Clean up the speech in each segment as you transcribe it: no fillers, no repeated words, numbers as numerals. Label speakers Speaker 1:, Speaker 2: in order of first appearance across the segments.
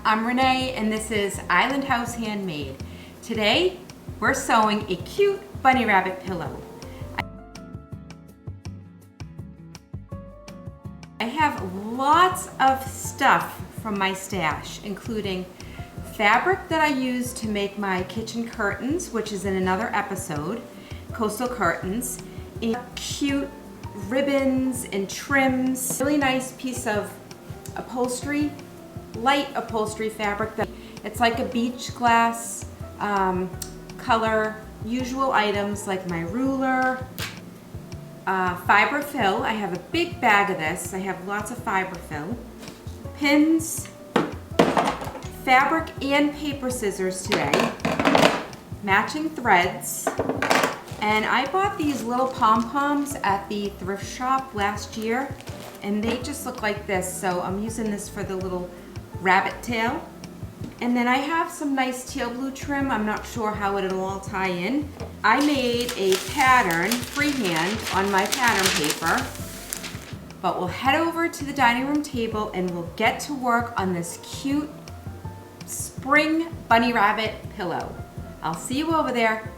Speaker 1: I'm Renee and this is Island House Handmade. Today we're sewing a cute bunny rabbit pillow. I have lots of stuff from my stash, including fabric that I use to make my kitchen curtains, which is in another episode, coastal curtains, and cute ribbons and trims, really nice piece of upholstery, light upholstery fabric. It's like a beach glass color, usual items like my ruler, fiber fill. I have a big bag of this. I have lots of fiber fill, pins, fabric and paper scissors today, matching threads, and I bought these little pom-poms at the thrift shop last year, and they just look like this, so I'm using this for the little rabbit tail. And then I have some nice teal blue trim. I'm not sure how it'll all tie in. I made a pattern freehand on my pattern paper, but we'll head over to the dining room table and we'll get to work on this cute spring bunny rabbit pillow. I'll see you over there.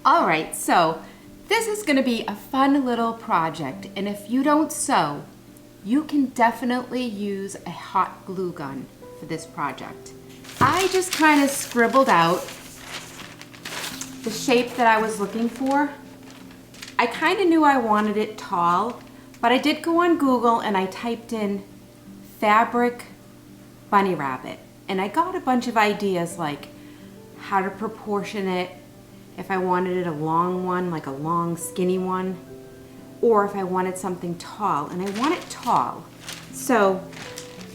Speaker 1: All right, so this is gonna be a fun little project, and if you don't sew, you can definitely use a hot glue gun for this project. I just kind of scribbled out the shape that I was looking for. I kind of knew I wanted it tall, but I did go on Google and I typed in fabric bunny rabbit, and I got a bunch of ideas like how to proportion it, if I wanted it a long one, like a long skinny one, or if I wanted something tall, and I want it tall. So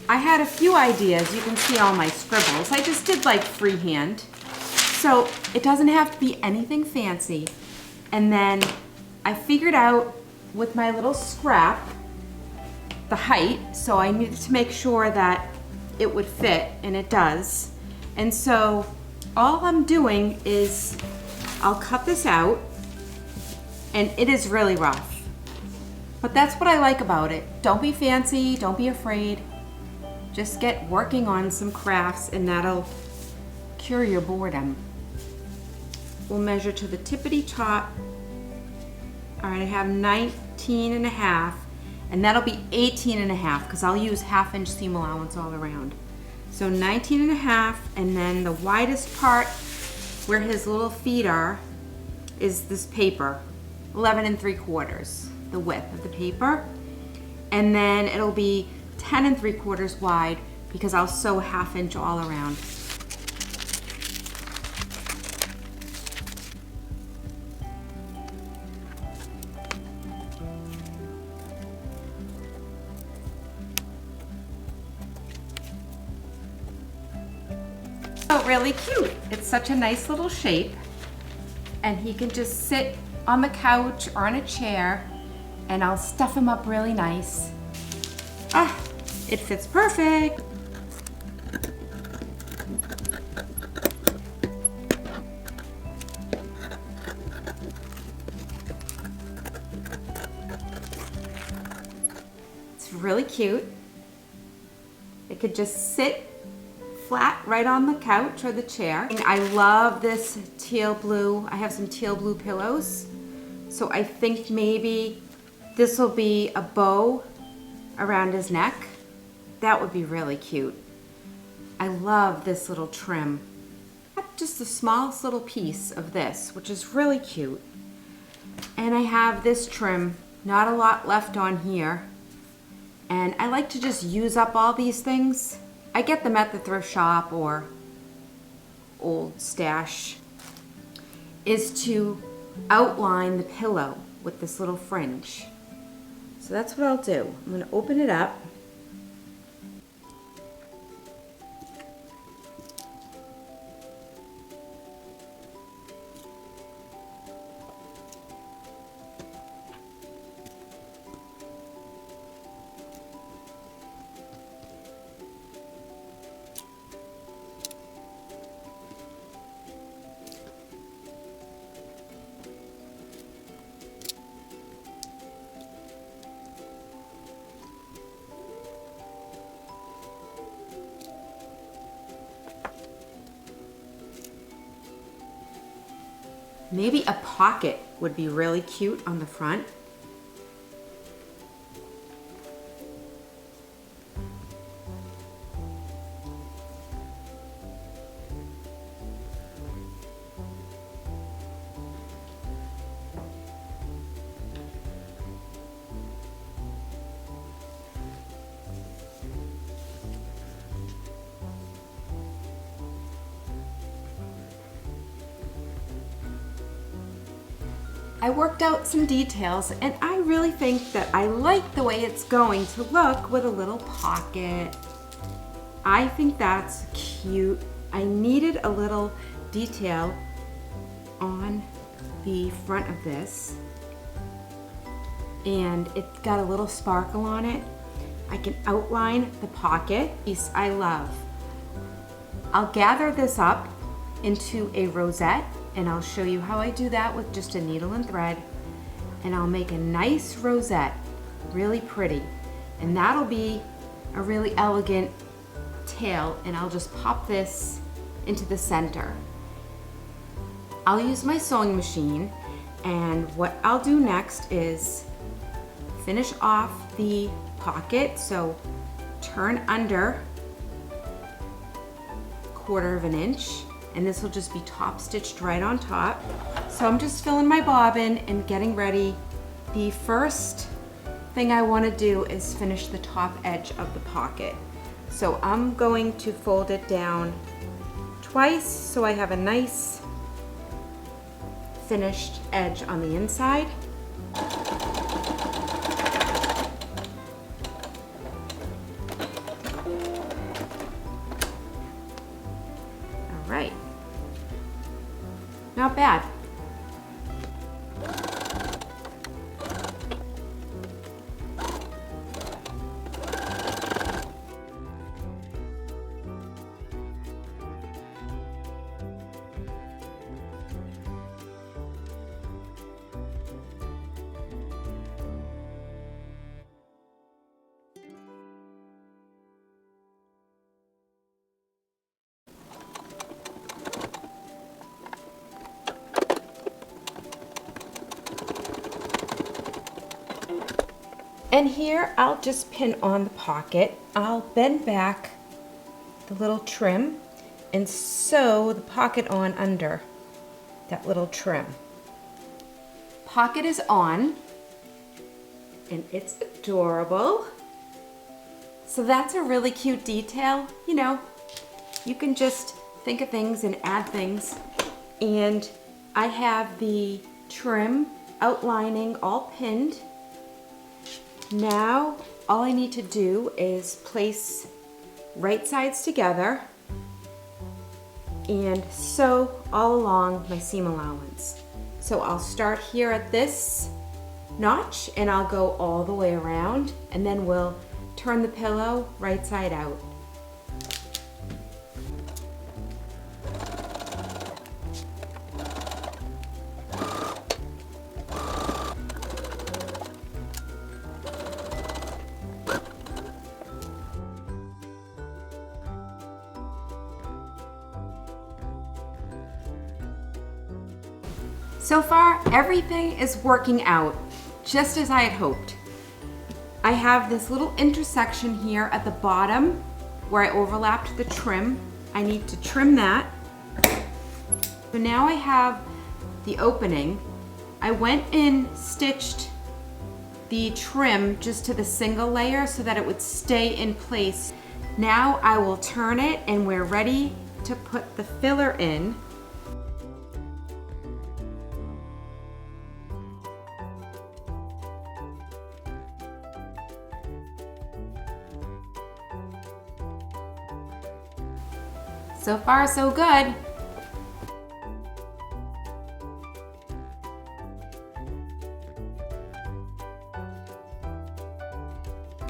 Speaker 1: I had a few ideas. You can see all my scribbles. I just did like freehand. So it doesn't have to be anything fancy. And then I figured out with my little scrap the height, so I needed to make sure that it would fit, and it does. And so all I'm doing is I'll cut this out, and it is really rough. But that's what I like about it. Don't be fancy, don't be afraid. Just get working on some crafts and that'll cure your boredom. We'll measure to the tippity top. All right, I have 19 and a half, and that'll be 18 and a half because I'll use 1/2 inch seam allowance all around. So 19 and a half, and then the widest part where his little feet are is this paper, 11 3/4, the width of the paper. And then it'll be 10 3/4 wide because I'll sew 1/2 inch all around. Oh, really cute. It's such a nice little shape, and he can just sit on the couch or on a chair, and I'll stuff him up really nice. Ah, it fits perfect. It's really cute. It could just sit flat right on the couch or the chair. I love this teal blue. I have some teal blue pillows. So I think maybe this will be a bow around his neck. That would be really cute. I love this little trim. Just the smallest little piece of this, which is really cute. And I have this trim, not a lot left on here. And I like to just use up all these things. I get them at the thrift shop or old stash, is to outline the pillow with this little fringe. So that's what I'll do. I'm going to open it up. Maybe a pocket would be really cute on the front. I worked out some details and I really think that I like the way it's going to look with a little pocket. I think that's cute. I needed a little detail on the front of this, and it's got a little sparkle on it. I can outline the pocket, piece I love. I'll gather this up into a rosette, and I'll show you how I do that with just a needle and thread, and I'll make a nice rosette, really pretty, and that'll be a really elegant tail, and I'll just pop this into the center. I'll use my sewing machine, and what I'll do next is finish off the pocket, so turn under 1/4 of an inch, and this will just be top stitched right on top. So I'm just filling my bobbin and getting ready. The first thing I want to do is finish the top edge of the pocket. So I'm going to fold it down twice so I have a nice finished edge on the inside. Right. Not bad. And here I'll just pin on the pocket. I'll bend back the little trim and sew the pocket on under that little trim. Pocket is on, and it's adorable. So that's a really cute detail. You know, you can just think of things and add things. And I have the trim outlining all pinned. Now, all I need to do is place right sides together and sew all along my seam allowance. So I'll start here at this notch and I'll go all the way around, and then we'll turn the pillow right side out. So far, everything is working out just as I had hoped. I have this little intersection here at the bottom where I overlapped the trim. I need to trim that. So now I have the opening. I went and stitched the trim just to the single layer so that it would stay in place. Now I will turn it and we're ready to put the filler in. So far, so good.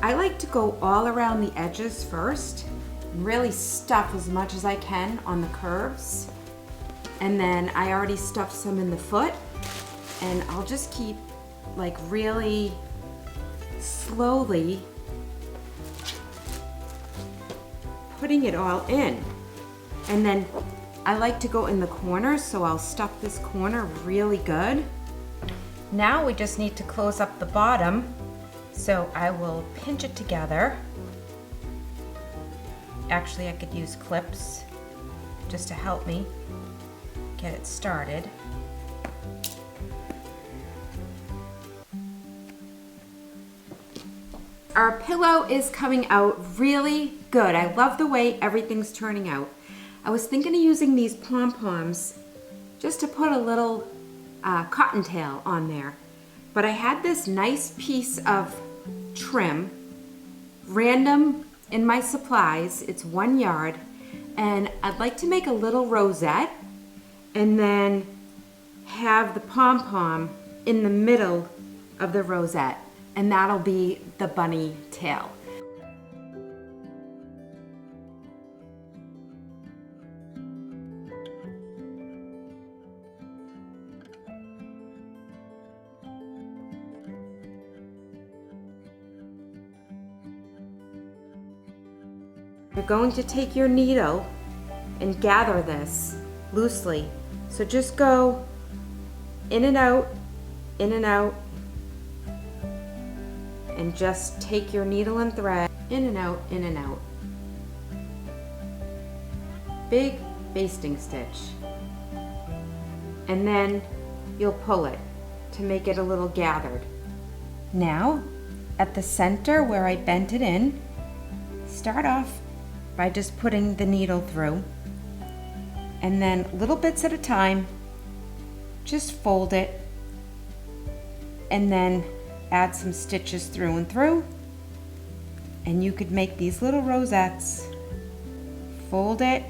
Speaker 1: I like to go all around the edges first and really stuff as much as I can on the curves. And then I already stuffed some in the foot, and I'll just keep like really slowly putting it all in. And then I like to go in the corners, so I'll stuff this corner really good. Now we just need to close up the bottom, so I will pinch it together. Actually, I could use clips just to help me get it started. Our pillow is coming out really good. I love the way everything's turning out. I was thinking of using these pom-poms just to put a little cottontail on there. But I had this nice piece of trim, random in my supplies. It's 1 yard. And I'd like to make a little rosette and then have the pom-pom in the middle of the rosette. And that'll be the bunny tail. You're going to take your needle and gather this loosely. So just go in and out, in and out, and just take your needle and thread in and out, in and out. Big basting stitch. And then you'll pull it to make it a little gathered. Now, at the center where I bent it in, start off by just putting the needle through, and then little bits at a time, just fold it, and then add some stitches through and through, and you could make these little rosettes. Fold it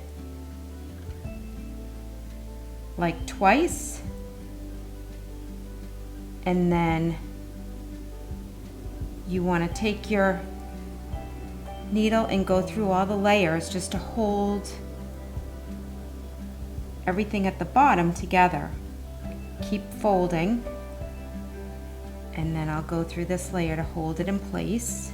Speaker 1: like twice, and then you want to take your needle and go through all the layers just to hold everything at the bottom together. Keep folding, and then I'll go through this layer to hold it in place.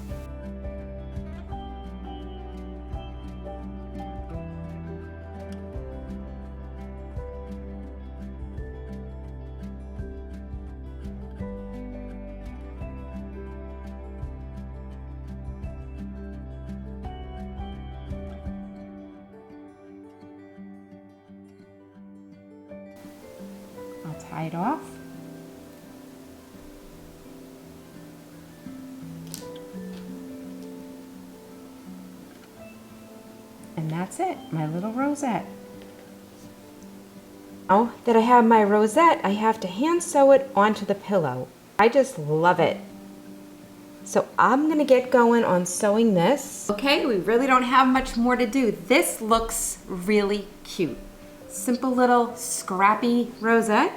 Speaker 1: I'll tie it off. And that's it, my little rosette. Now that I have my rosette, I have to hand sew it onto the pillow. I just love it. So I'm gonna get going on sewing this. Okay, we really don't have much more to do. This looks really cute. Simple little scrappy rosette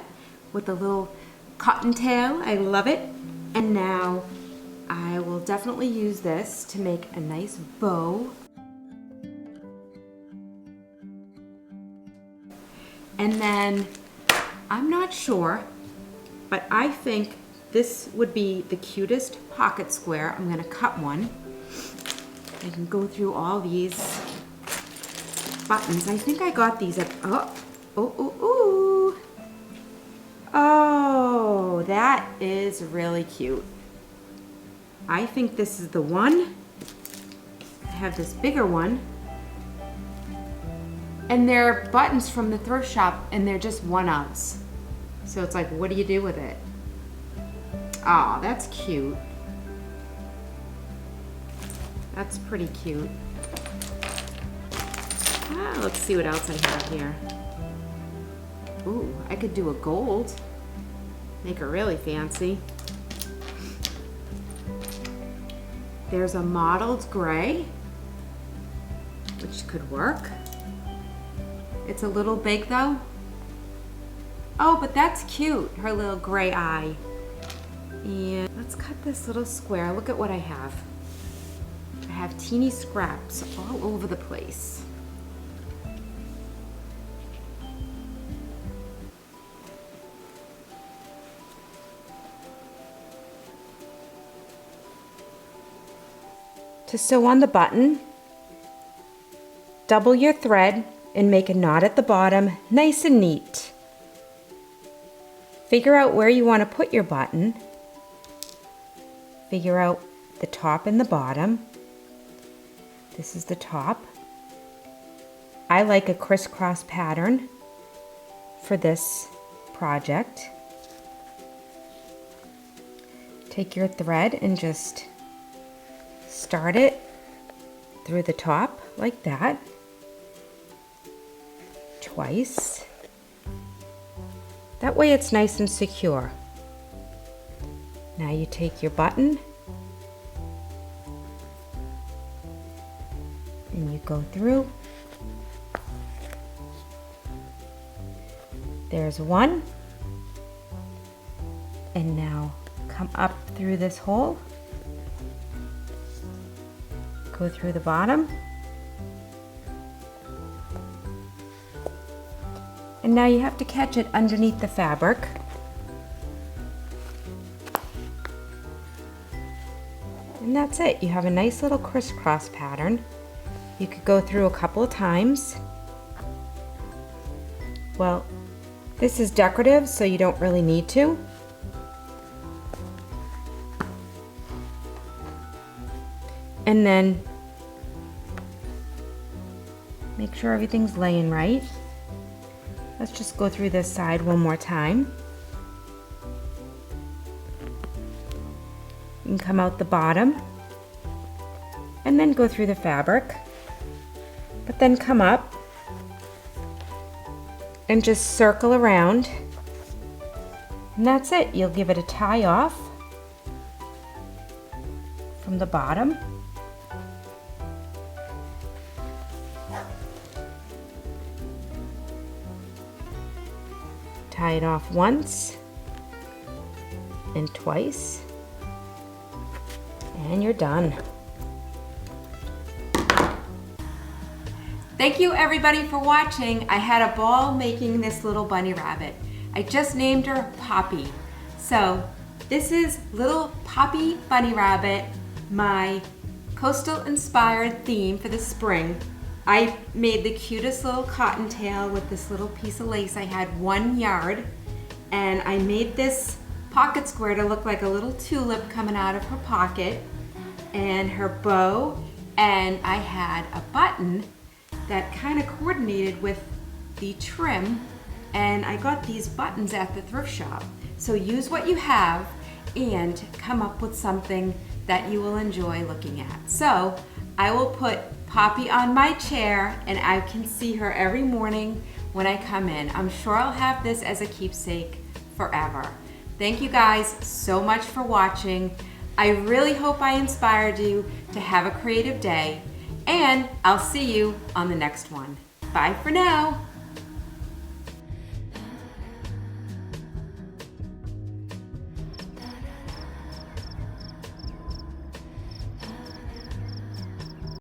Speaker 1: with a little cottontail. I love it. And now I will definitely use this to make a nice bow. And then, I'm not sure, but I think this would be the cutest pocket square. I'm gonna cut one. I can go through all these buttons. I think I got these at, oh, that is really cute. I think this is the one. I have this bigger one. And they're buttons from the thrift shop, and they're just 1-ounce. So it's like, what do you do with it? Oh, that's cute. That's pretty cute. Let's see what else I have here. Ooh, I could do a gold. Make her really fancy. There's a mottled gray, which could work. It's a little big though. Oh, but that's cute, her little gray eye. And let's cut this little square. Look at what I have. I have teeny scraps all over the place. To sew on the button, double your thread and make a knot at the bottom, nice and neat. Figure out where you want to put your button. Figure out the top and the bottom. This is the top. I like a crisscross pattern for this project. Take your thread and just start it through the top like that, twice. That way it's nice and secure. Now you take your button and you go through. There's one. And now come up through this hole. Go through the bottom. And now you have to catch it underneath the fabric. And that's it. You have a nice little crisscross pattern. You could go through a couple of times. Well, this is decorative, so you don't really need to. And then make sure everything's laying right. Let's just go through this side one more time. You can come out the bottom and then go through the fabric, but then come up and just circle around, and that's it. You'll give it a tie off from the bottom. Tie it off once and twice, and you're done. Thank you everybody for watching. I had a ball making this little bunny rabbit. I just named her Poppy. So this is little Poppy Bunny Rabbit, my coastal inspired theme for the spring. I made the cutest little cottontail with this little piece of lace. I had 1 yard, and I made this pocket square to look like a little tulip coming out of her pocket, and her bow, and I had a button that kind of coordinated with the trim, and I got these buttons at the thrift shop. So use what you have and come up with something that you will enjoy looking at. So I will put Poppy on my chair, and I can see her every morning when I come in. I'm sure I'll have this as a keepsake forever. Thank you guys so much for watching. I really hope I inspired you to have a creative day, and I'll see you on the next one. Bye for now.